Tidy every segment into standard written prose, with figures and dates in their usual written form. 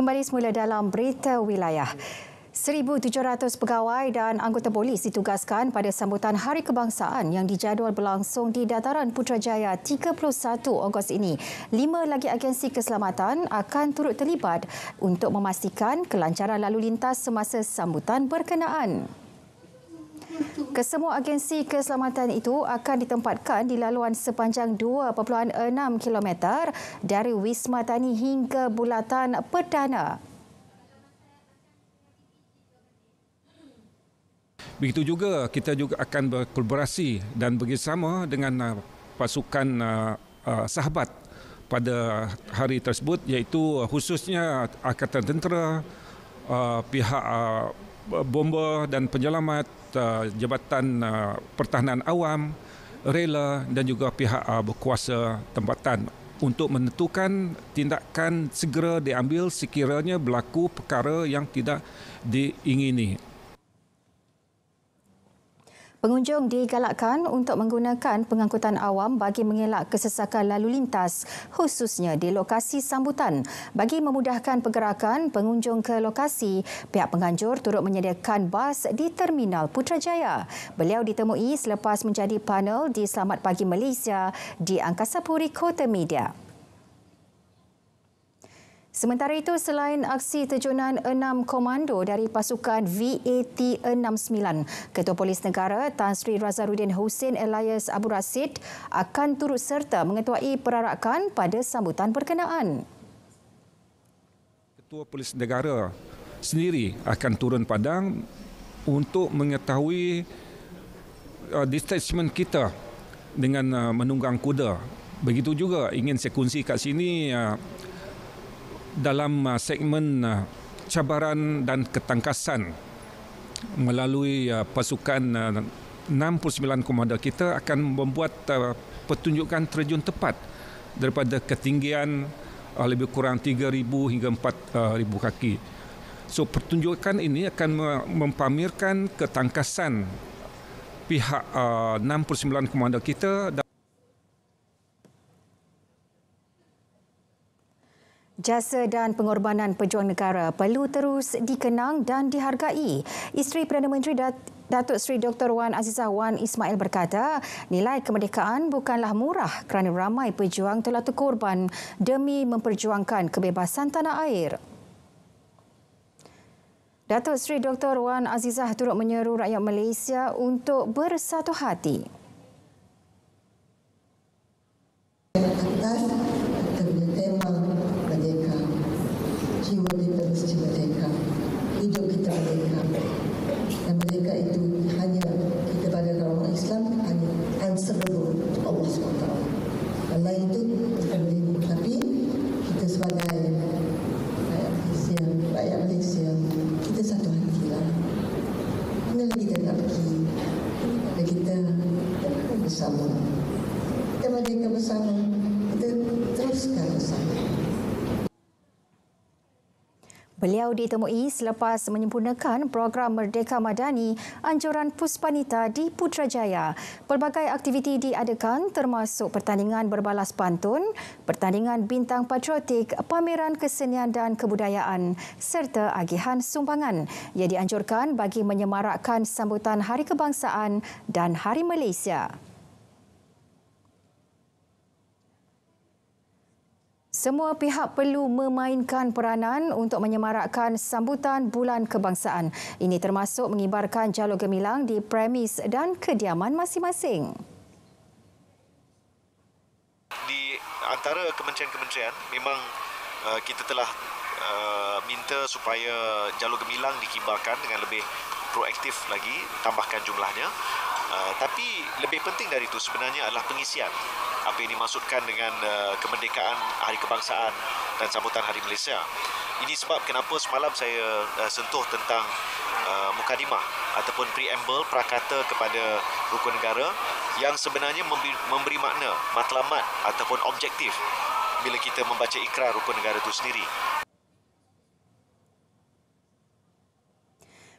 Kembali semula dalam Berita Wilayah. 1,700 pegawai dan anggota polis ditugaskan pada sambutan Hari Kebangsaan yang dijadual berlangsung di Dataran Putrajaya 31 Ogos ini. 5 lagi agensi keselamatan akan turut terlibat untuk memastikan kelancaran lalu lintas semasa sambutan berkenaan. Kesemua agensi keselamatan itu akan ditempatkan di laluan sepanjang 2.6 km dari Wisma Tani hingga bulatan perdana. Begitu juga kita juga akan berkolaborasi dan bekerjasama dengan pasukan sahabat pada hari tersebut, iaitu khususnya Angkatan Tentera, pihak bomba dan penyelamat, Jabatan Pertahanan Awam, rela dan juga pihak berkuasa tempatan untuk menentukan tindakan segera diambil sekiranya berlaku perkara yang tidak diingini. Pengunjung digalakkan untuk menggunakan pengangkutan awam bagi mengelak kesesakan lalu lintas, khususnya di lokasi sambutan. Bagi memudahkan pergerakan pengunjung ke lokasi, pihak penganjur turut menyediakan bas di Terminal Putrajaya. Beliau ditemui selepas menjadi panel di Selamat Pagi Malaysia di Angkasa Puri Kota Media. Sementara itu, selain aksi terjunan 6 komando dari pasukan VAT-69, Ketua Polis Negara Tan Sri Razarudin Hussein Elias Abu Rasid akan turut serta mengetuai perarakan pada sambutan berkenaan. Ketua Polis Negara sendiri akan turun padang untuk mengetahui detachment kita dengan menunggang kuda. Begitu juga ingin saya kongsi kat sini dalam segmen cabaran dan ketangkasan melalui pasukan 69 komando kita akan membuat pertunjukan terjun tepat daripada ketinggian lebih kurang 3,000 hingga 4,000 kaki. So pertunjukan ini akan mempamerkan ketangkasan pihak 69 komando kita. Jasa dan pengorbanan pejuang negara perlu terus dikenang dan dihargai. Isteri Perdana Menteri Datuk Seri Dr. Wan Azizah Wan Ismail berkata, nilai kemerdekaan bukanlah murah kerana ramai pejuang telah terkorban demi memperjuangkan kebebasan tanah air. Datuk Seri Dr. Wan Azizah turut menyeru rakyat Malaysia untuk bersatu hati. Jiwa kita mesti merdeka, hidup kita merdeka. Dan merdeka itu hanya kita bagi orang Islam, hanya answerable to Allah SWT. Dan lain itu bukan diri. Tapi kita sebagai rakyat Malaysia, kita satu hatilah. Mana lagi kita nak pergi? Dan kita bersama. Kita merdeka bersama, kita teruskan bersama. Beliau ditemui selepas menyempurnakan program Merdeka Madani anjuran Puspanita di Putrajaya. Pelbagai aktiviti diadakan termasuk pertandingan berbalas pantun, pertandingan bintang patriotik, pameran kesenian dan kebudayaan serta agihan sumbangan. Ia dianjurkan bagi menyemarakkan sambutan Hari Kebangsaan dan Hari Malaysia. Semua pihak perlu memainkan peranan untuk menyemarakkan sambutan Bulan Kebangsaan. Ini termasuk mengibarkan jalur gemilang di premis dan kediaman masing-masing. Di antara kementerian-kementerian, memang kita telah minta supaya jalur gemilang dikibarkan dengan lebih proaktif lagi, tambahkan jumlahnya. Tapi lebih penting dari itu sebenarnya adalah pengisian. Apa yang dimaksudkan dengan kemerdekaan Hari Kebangsaan dan sambutan Hari Malaysia. Ini sebab kenapa semalam saya sentuh tentang mukadimah ataupun preamble prakata kepada rukun negara yang sebenarnya memberi makna, matlamat ataupun objektif bila kita membaca ikrar rukun negara itu sendiri.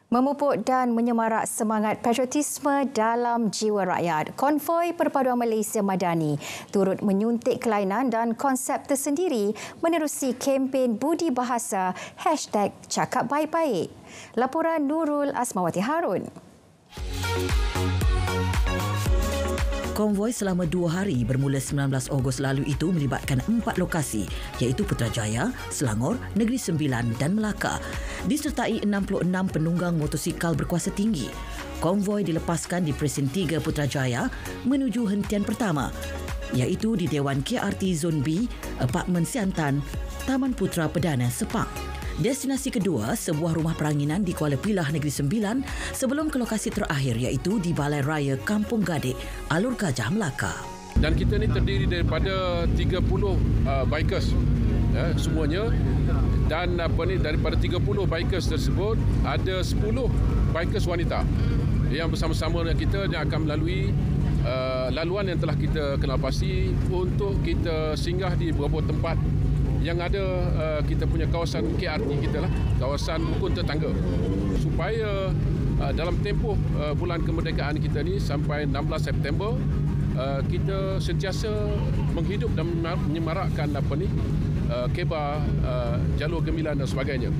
Memupuk dan menyemarak semangat patriotisme dalam jiwa rakyat, konvoi Perpaduan Malaysia Madani turut menyuntik kelainan dan konsep tersendiri menerusi kempen Budi Bahasa #Cakap Baik-Baik. Laporan Nurul Asmawati Harun. Konvoi selama 2 hari bermula 19 Ogos lalu itu melibatkan 4 lokasi iaitu Putrajaya, Selangor, Negeri Sembilan dan Melaka. Disertai 66 penunggang motosikal berkuasa tinggi. Konvoi dilepaskan di Presin 3 Putrajaya menuju hentian pertama iaitu di Dewan KRT Zon B, Apartmen Siantan, Taman Putra Perdana Sepang. Destinasi kedua, sebuah rumah peranginan di Kuala Pilah, Negeri Sembilan sebelum ke lokasi terakhir iaitu di Balai Raya Kampung Gadik, Alur Gajah, Melaka. Dan kita ni terdiri daripada 30 bikers semuanya, dan daripada 30 bikers tersebut ada 10 bikers wanita yang bersama-sama dengan kita yang akan melalui laluan yang telah kita kenal pasti untuk kita singgah di beberapa tempat yang ada kita punya kawasan KRT kita lah, kawasan rukun tetangga, supaya dalam tempoh bulan kemerdekaan kita ni sampai 16 September kita sentiasa menghidup dan menyemarakkan kebar jalur gemilang dan sebagainya.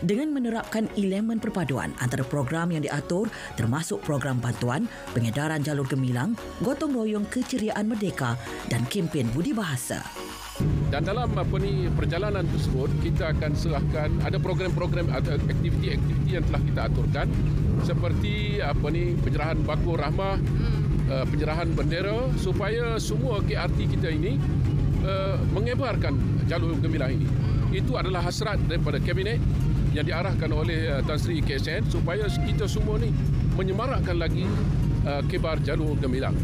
Dengan menerapkan elemen perpaduan antara program yang diatur termasuk program bantuan, pengedaran jalur gemilang, gotong royong keceriaan merdeka dan kempen Budi Bahasa. Dan dalam perjalanan tersebut kita akan serahkan ada program-program atau aktiviti-aktiviti yang telah kita aturkan seperti penyerahan baku rahmah, penyerahan bendera supaya semua KRT kita ini mengebarkan jalur gemilang ini. Itu adalah hasrat daripada kabinet yang diarahkan oleh Tan Sri KSN supaya kita semua ni menyemarakkan lagi kebar jalur gemilang.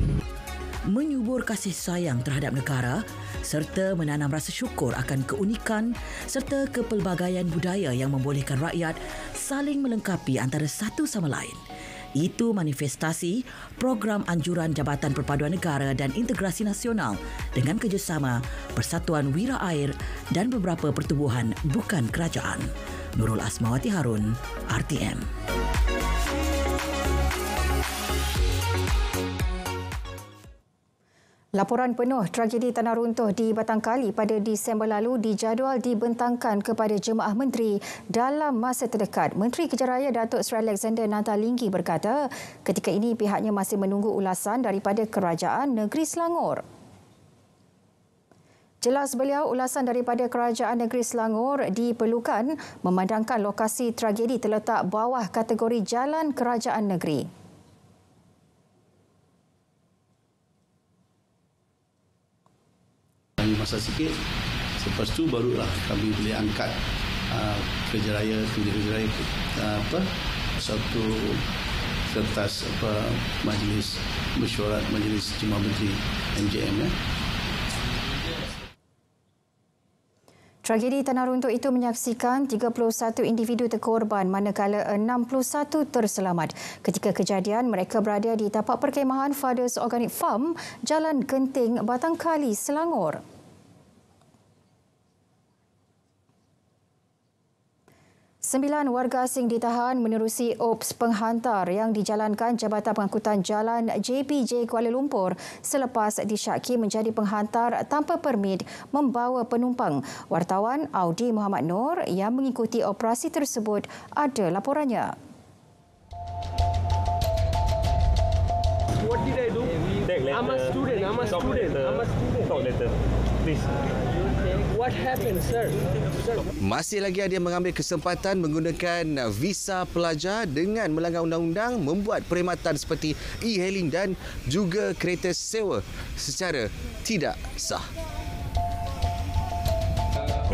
Menyubur kasih sayang terhadap negara serta menanam rasa syukur akan keunikan serta kepelbagaian budaya yang membolehkan rakyat saling melengkapi antara satu sama lain. Itu manifestasi program anjuran Jabatan Perpaduan Negara dan Integrasi Nasional dengan kerjasama Persatuan Wira Air dan beberapa pertubuhan bukan kerajaan. Nurul Asmawati Harun, RTM. Laporan penuh tragedi tanah runtuh di Batangkali pada Disember lalu dijadual dibentangkan kepada jemaah menteri dalam masa terdekat. Menteri Kejaraya Datuk Seri Alexander Nathalinggi berkata, ketika ini pihaknya masih menunggu ulasan daripada Kerajaan Negeri Selangor. Jelas beliau, ulasan daripada Kerajaan Negeri Selangor diperlukan memandangkan lokasi tragedi terletak bawah kategori jalan kerajaan negeri. Masa sikit, selepas tu barulah kami boleh angkat Kejaraya satu kertas Majlis Mesyuarat Majlis Jemaah Menteri MJM. Tragedi tanah runtuh itu menyaksikan 31 individu terkorban manakala 61 terselamat. Ketika kejadian, mereka berada di tapak perkhemahan Fathers Organic Farm, Jalan Genting, Batangkali, Selangor. 9 warga asing ditahan menerusi ops penghantar yang dijalankan Jabatan Pengangkutan Jalan JPJ Kuala Lumpur selepas disyaki menjadi penghantar tanpa permit membawa penumpang. Wartawan Audi Muhammad Noor yang mengikuti operasi tersebut ada laporannya. What did I do? I'm a student. Talk later. Please. What happened, sir? Masih lagi ada yang mengambil kesempatan menggunakan visa pelajar dengan melanggar undang-undang, membuat perkhidmatan seperti e-hailing dan juga kereta sewa secara tidak sah.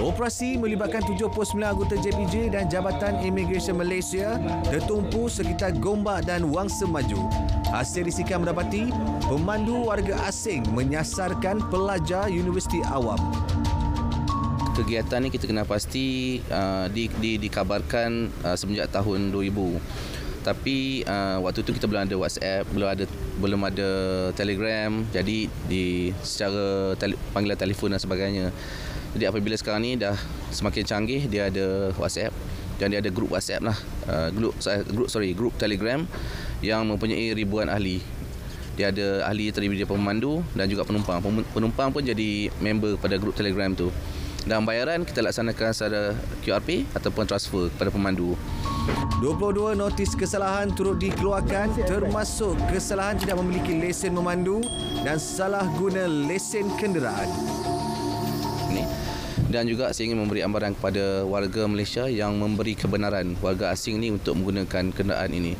Operasi melibatkan 79 anggota JPJ dan Jabatan Imigresen Malaysia tertumpu sekitar Gombak dan Wangsa Maju. Hasil risikan mendapati pemandu warga asing menyasarkan pelajar Universiti Awam. Kegiatan ini kita kenal pasti dikabarkan semenjak tahun 2000. Tapi waktu itu kita belum ada WhatsApp, belum ada Telegram, jadi secara panggilan telefon dan sebagainya. Jadi apabila sekarang ni dah semakin canggih, dia ada WhatsApp, Dan dia ada grup WhatsApp lah, grup Telegram yang mempunyai ribuan ahli. Dia ada ahli terdiri daripada pemandu dan juga penumpang. Penumpang pun jadi member pada grup Telegram tu. Dan bayaran kita laksanakan secara QRP ataupun transfer kepada pemandu. 22 notis kesalahan turut dikeluarkan termasuk kesalahan tidak memiliki lesen memandu dan salah guna lesen kenderaan. Dan juga saya ingin memberi amaran kepada warga Malaysia yang memberi kebenaran warga asing ni untuk menggunakan kenderaan ini.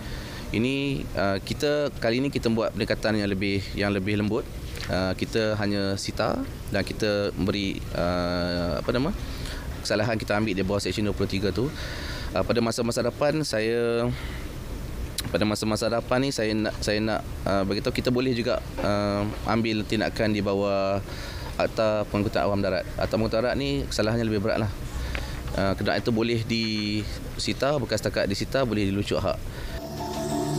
Ini kita kali ini kita buat pendekatan yang lebih lembut. Kita hanya sita dan kita beri kesalahan kita ambil di bawah Seksyen 23 tu. Pada masa-masa depan saya nak bagi tahu kita boleh juga ambil tindakan di bawah Akta Pengangkutan Awam Darat. Akta Pengangkutan Darat ni kesalahannya lebih berat lah. Kenderaan itu boleh disita, bukan setakat disita, boleh dilucuk hak.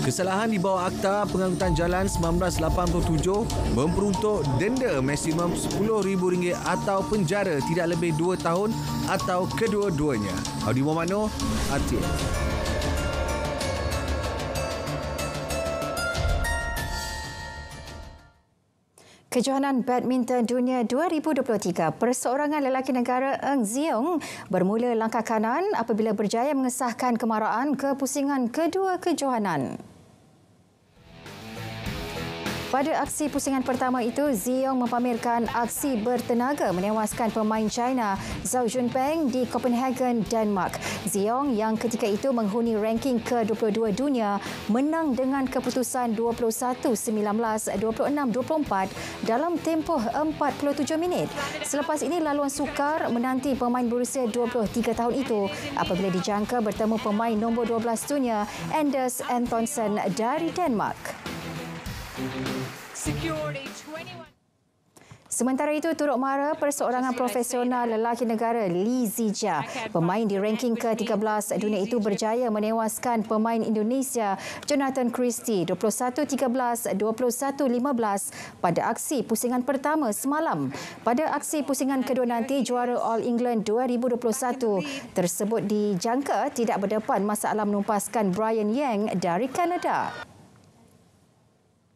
Kesalahan di bawah Akta Pengangkutan Jalan 1987 memperuntuk denda maksimum RM10,000 atau penjara tidak lebih 2 tahun atau kedua-duanya. Audi Momano, RTM. Kejohanan Badminton Dunia 2023, perseorangan lelaki negara Eng Ziong bermula langkah kanan apabila berjaya mengesahkan kemaraan ke pusingan kedua kejohanan. Pada aksi pusingan pertama itu, Ziong mempamerkan aksi bertenaga menewaskan pemain China Zhao Junpeng di Copenhagen, Denmark. Ziong yang ketika itu menghuni ranking ke-22 dunia menang dengan keputusan 21-19, 26-24 dalam tempoh 47 minit. Selepas ini laluan sukar menanti pemain berusia 23 tahun itu apabila dijangka bertemu pemain nombor 12 dunia Anders Antonsen dari Denmark. Sementara itu, turut mara perseorangan profesional lelaki negara Li Zijia. Pemain di ranking ke-13 dunia itu berjaya menewaskan pemain Indonesia Jonathan Christie 21-13, 21-15 pada aksi pusingan pertama semalam. Pada aksi pusingan kedua nanti, juara All England 2021 tersebut dijangka tidak berdepan masalah menumpaskan Brian Yang dari Kanada.